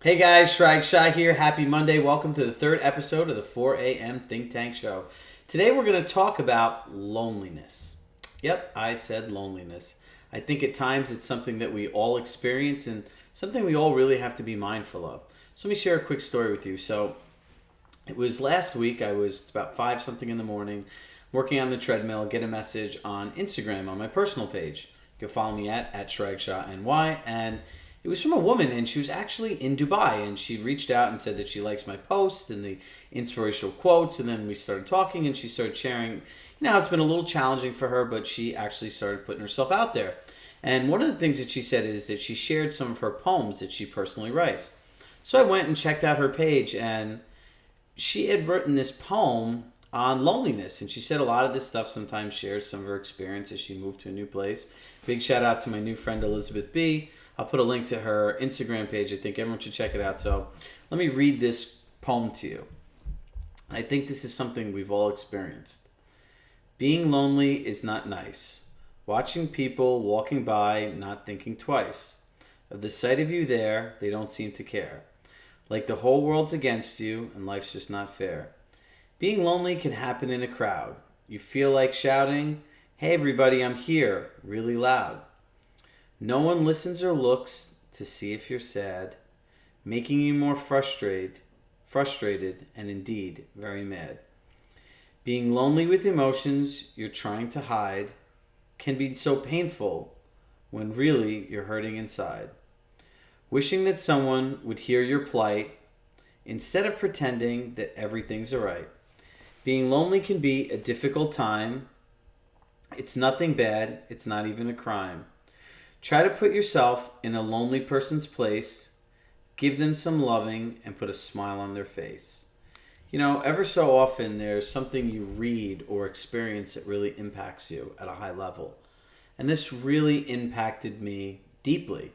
Hey guys, Chirag Shah here. Happy Monday. Welcome to the third episode of the 4 a.m. Think Tank Show. Today we're going to talk about loneliness. Yep, I said loneliness. I think at times it's something that we all experience and something we all really have to be mindful of. So let me share a quick story with you. So it was last week. I was about 5 something in the morning working on the treadmill, get a message on Instagram on my personal page. You can follow me at Chirag Shah NY, and it was from a woman, and she was actually in Dubai, and she reached out and said that she likes my posts and the inspirational quotes, and then we started talking, and she started sharing. It's been a little challenging for her, but she actually started putting herself out there. And one of the things that she said is that she shared some of her poems that she personally writes. So I went and checked out her page, and she had written this poem on loneliness, and she said a lot of this stuff sometimes shares some of her experience as she moved to a new place. Big shout out to my new friend Elizabeth B. I'll put a link to her Instagram page. I think everyone should check it out. So let me read this poem to you. I think this is something we've all experienced. Being lonely is not nice. Watching people walking by, not thinking twice. Of the sight of you there, they don't seem to care. Like the whole world's against you and life's just not fair. Being lonely can happen in a crowd. You feel like shouting, "Hey everybody, I'm here," really loud. No one listens or looks to see if you're sad, making you more frustrated, and indeed very mad. Being lonely with emotions you're trying to hide can be so painful when really you're hurting inside. Wishing that someone would hear your plight instead of pretending that everything's alright. Being lonely can be a difficult time. It's nothing bad, it's not even a crime. Try to put yourself in a lonely person's place, give them some loving, and put a smile on their face. Ever so often there's something you read or experience that really impacts you at a high level. And this really impacted me deeply.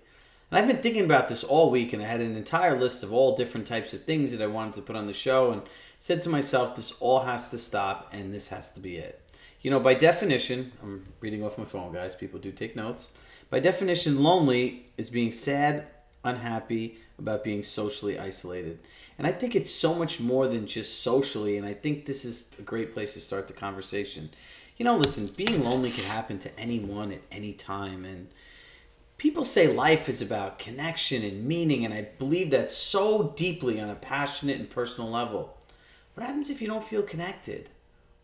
And I've been thinking about this all week, and I had an entire list of all different types of things that I wanted to put on the show, and said to myself, this all has to stop, and this has to be it. By definition, I'm reading off my phone, guys. People do take notes. By definition, lonely is being sad, unhappy about being socially isolated. And I think it's so much more than just socially, and I think this is a great place to start the conversation. Listen, being lonely can happen to anyone at any time, and people say life is about connection and meaning, and I believe that so deeply on a passionate and personal level. What happens if you don't feel connected?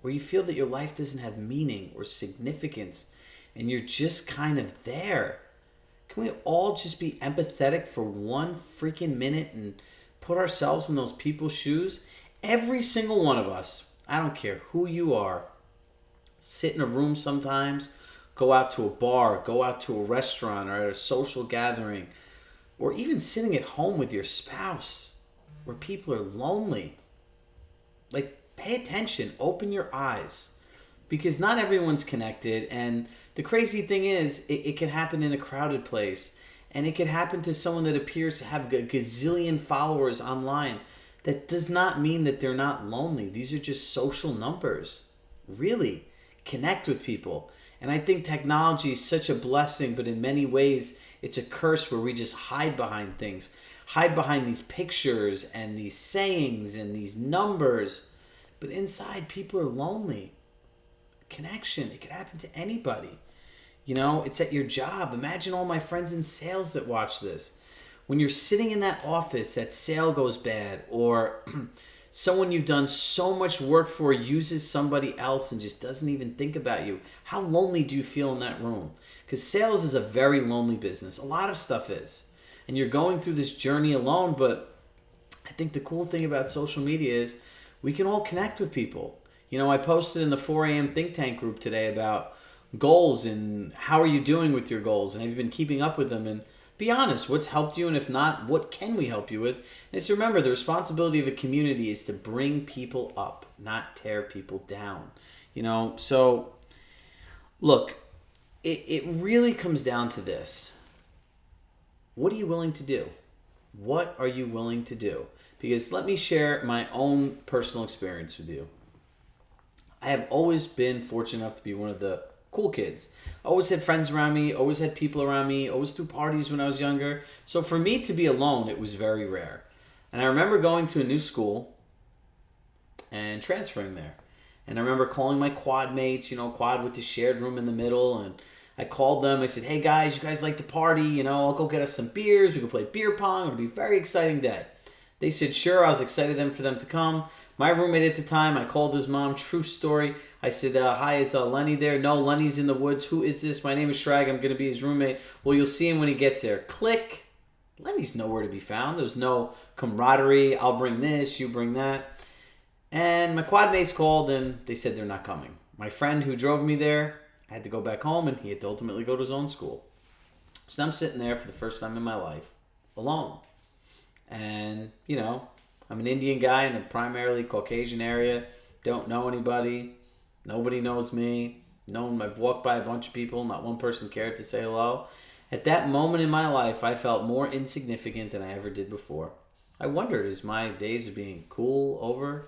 Or you feel that your life doesn't have meaning or significance and you're just kind of there? Can we all just be empathetic for one freaking minute and put ourselves in those people's shoes? Every single one of us, I don't care who you are, sit in a room sometimes, go out to a bar, go out to a restaurant or at a social gathering, or even sitting at home with your spouse where people are lonely. Pay attention, open your eyes, because not everyone's connected, and the crazy thing is, it can happen in a crowded place, and it can happen to someone that appears to have a gazillion followers online. That does not mean that they're not lonely. These are just social numbers. Really, connect with people. And I think technology is such a blessing, but in many ways, it's a curse where we just hide behind things, hide behind these pictures and these sayings and these numbers. But inside, people are lonely. Connection, it could happen to anybody. It's at your job. Imagine all my friends in sales that watch this. When you're sitting in that office, that sale goes bad, or someone you've done so much work for uses somebody else and just doesn't even think about you. How lonely do you feel in that room? Because sales is a very lonely business. A lot of stuff is. And you're going through this journey alone, but I think the cool thing about social media is we can all connect with people. I posted in the 4 a.m. Think Tank group today about goals and how are you doing with your goals, and have you been keeping up with them, and be honest, what's helped you, and if not, what can we help you with? And just remember, the responsibility of a community is to bring people up, not tear people down. So look, it really comes down to this. What are you willing to do? What are you willing to do? Because let me share my own personal experience with you. I have always been fortunate enough to be one of the cool kids. Always had friends around me, always had people around me, always threw parties when I was younger. So for me to be alone, it was very rare. And I remember going to a new school and transferring there. And I remember calling my quad mates, quad with the shared room in the middle. And I called them. I said, hey guys, you guys like to party? I'll go get us some beers. We can play beer pong. It'll be a very exciting day. They said, sure. I was excited for them to come. My roommate at the time, I called his mom. True story. I said, hi, is Lenny there? No, Lenny's in the woods. Who is this? My name is Chirag. I'm going to be his roommate. Well, you'll see him when he gets there. Click. Lenny's nowhere to be found. There's no camaraderie. I'll bring this. You bring that. And my quad mates called and they said they're not coming. My friend who drove me there had to go back home and he had to ultimately go to his own school. So I'm sitting there for the first time in my life alone. And, I'm an Indian guy in a primarily Caucasian area. Don't know anybody. Nobody knows me. I've walked by a bunch of people. Not one person cared to say hello. At that moment in my life, I felt more insignificant than I ever did before. I wondered, is my days of being cool over?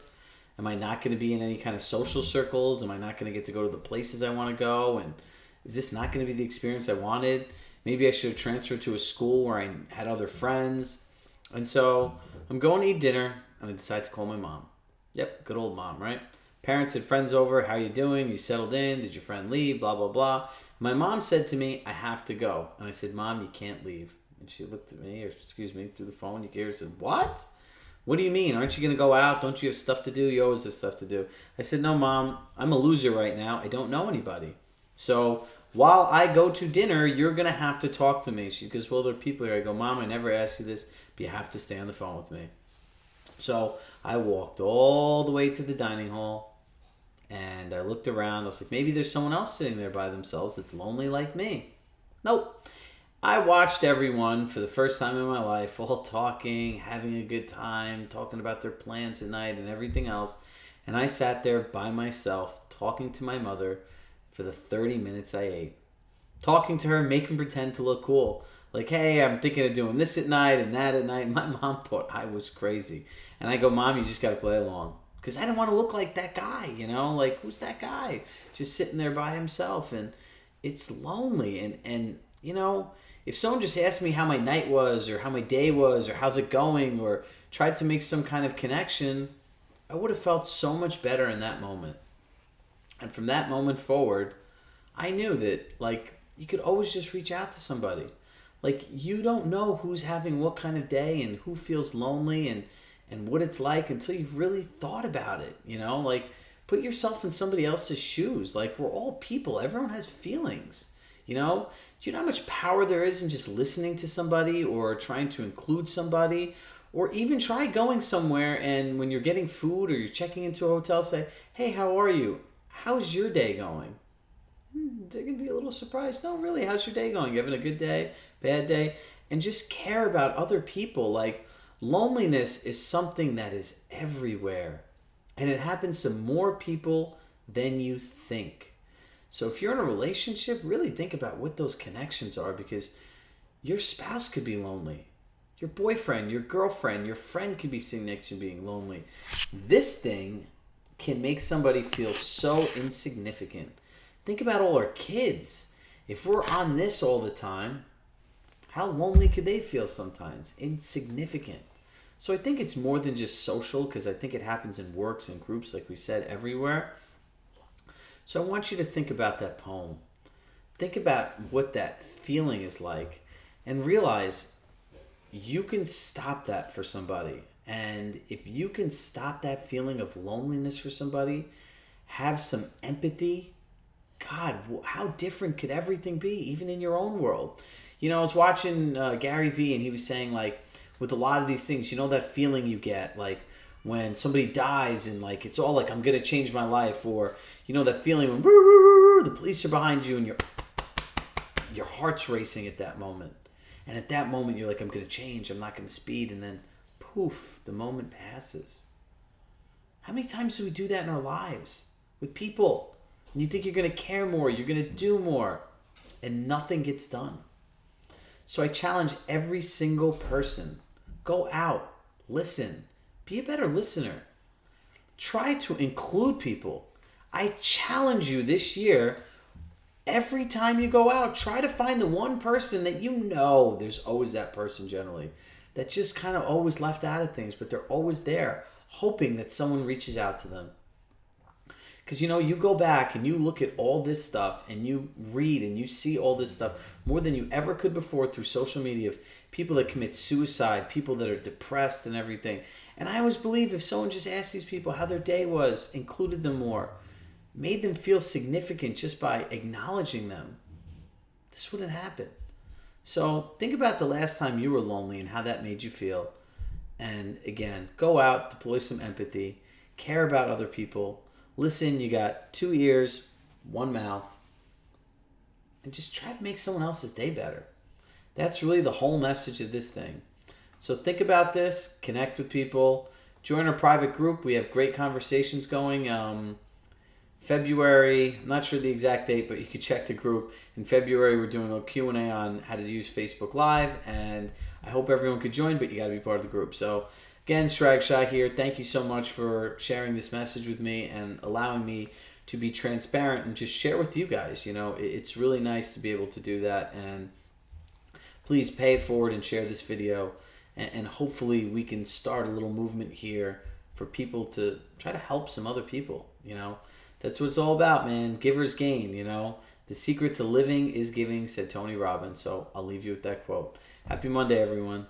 Am I not going to be in any kind of social circles? Am I not going to get to go to the places I want to go? And is this not going to be the experience I wanted? Maybe I should have transferred to a school where I had other friends. And so I'm going to eat dinner, and I decide to call my mom. Yep, good old mom, right? Parents had friends over. How you doing? You settled in? Did your friend leave? Blah, blah, blah. My mom said to me, I have to go. And I said, Mom, you can't leave. And she looked at me, through the phone. You gave her, said, what? What do you mean? Aren't you going to go out? Don't you have stuff to do? You always have stuff to do. I said, no, Mom, I'm a loser right now. I don't know anybody. So while I go to dinner, you're going to have to talk to me. She goes, well, there are people here. I go, Mom, I never asked you this, but you have to stay on the phone with me. So I walked all the way to the dining hall and I looked around. I was like, maybe there's someone else sitting there by themselves that's lonely like me. Nope. I watched everyone for the first time in my life all talking, having a good time, talking about their plans at night and everything else. And I sat there by myself talking to my mother for the 30 minutes I ate. Talking to her, making pretend to look cool. Like, hey, I'm thinking of doing this at night and that at night. My mom thought I was crazy. And I go, Mom, you just got to play along. Because I didn't want to look like that guy, Like, who's that guy? Just sitting there by himself. And it's lonely. And if someone just asked me how my night was or how my day was or how's it going or tried to make some kind of connection, I would have felt so much better in that moment. And from that moment forward, I knew that, you could always just reach out to somebody. You don't know who's having what kind of day and who feels lonely and what it's like until you've really thought about it, put yourself in somebody else's shoes. We're all people. Everyone has feelings, Do you know how much power there is in just listening to somebody or trying to include somebody? Or even try going somewhere and when you're getting food or you're checking into a hotel, say, hey, how are you? How's your day going? They're going to be a little surprised. No, really, how's your day going? You having a good day, bad day? And just care about other people. Loneliness is something that is everywhere. And it happens to more people than you think. So if you're in a relationship, really think about what those connections are because your spouse could be lonely. Your boyfriend, your girlfriend, your friend could be sitting next to you being lonely. This thing can make somebody feel so insignificant. Think about all our kids. If we're on this all the time, how lonely could they feel sometimes? Insignificant. So I think it's more than just social because I think it happens in works and groups, like we said, everywhere. So I want you to think about that poem. Think about what that feeling is like and realize you can stop that for somebody. And if you can stop that feeling of loneliness for somebody, have some empathy, God, how different could everything be, even in your own world? I was watching Gary Vee and he was saying with a lot of these things, that feeling you get when somebody dies and it's all I'm going to change my life, or that feeling when the police are behind you and your heart's racing at that moment. And at that moment you're I'm going to change, I'm not going to speed, and then poof, the moment passes. How many times do we do that in our lives with people? And you think you're going to care more, you're going to do more, and nothing gets done. So I challenge every single person, go out, listen, be a better listener. Try to include people. I challenge you this year, Every time you go out, try to find the one person that you know, there's always that person generally, that just kind of always left out of things, but they're always there, hoping that someone reaches out to them. Because, you go back and you look at all this stuff and you read and you see all this stuff more than you ever could before through social media of people that commit suicide, people that are depressed and everything. And I always believe if someone just asked these people how their day was, included them more, made them feel significant just by acknowledging them, this wouldn't happen. So think about the last time you were lonely and how that made you feel. And again, go out, deploy some empathy, care about other people. Listen, you got 2 ears, 1 mouth, and just try to make someone else's day better. That's really the whole message of this thing. So think about this, connect with people, join our private group. We have great conversations going. February, I'm not sure the exact date, but you can check the group. In February, we're doing a Q&A on how to use Facebook Live, and I hope everyone could join, but you got to be part of the group. So again, Chirag Shah here. Thank you so much for sharing this message with me and allowing me to be transparent and just share with you guys. It's really nice to be able to do that. And please pay it forward and share this video. And hopefully we can start a little movement here for people to try to help some other people. That's what it's all about, man. Givers gain, The secret to living is giving, said Tony Robbins. So I'll leave you with that quote. Happy Monday, everyone.